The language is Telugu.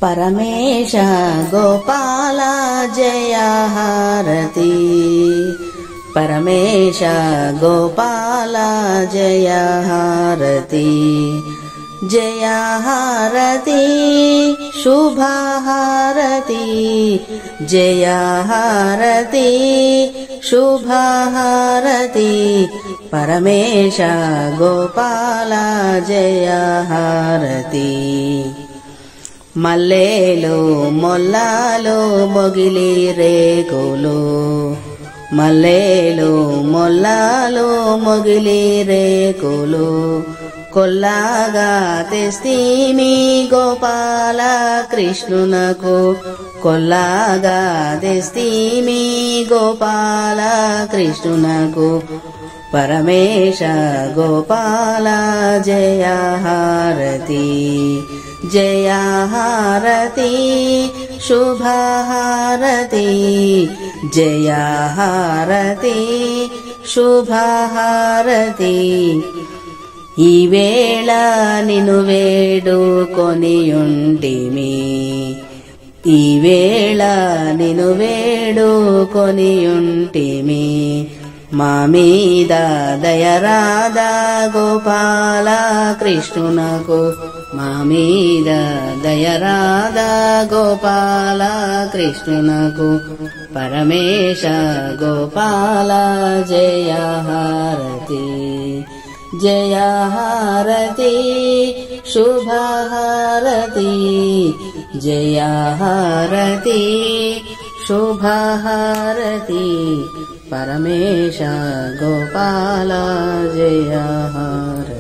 परमेश गोपाल जय हारती परमेश गोपाल जय हारती जय हारती शुभ हारती जय हारती शुभ हारती परमेश गोपाल जय हारती मल्लेलो मोल्लालो मोगिली रेकुलो मल्लेलो मोल्लालो मोगिली रेकुलो కొల్లాగా తెస్తీమి గోపాల కృష్ణునకు కొల్లాగా తెస్తీమి గోపాల కృష్ణునకు పరమేశ గోపాల జయ హారతి జయ హారతి శుభ హారతి జయ హారతి శుభ హారతి ఈ వేళ నిన్ను వేడుకొనియుంటిమి ఈ వేళ నిన్ను వేడుకొనియుంటిమి మా మీద దయరాదా గోపాల కృష్ణునకు మా మీద దయరాదా గోపాల కృష్ణునకు పరమేశ గోపాల జయ హారతి जय हारती शुभ हारती जय हारती शुभ हारती परमेश गोपाल जय हारती।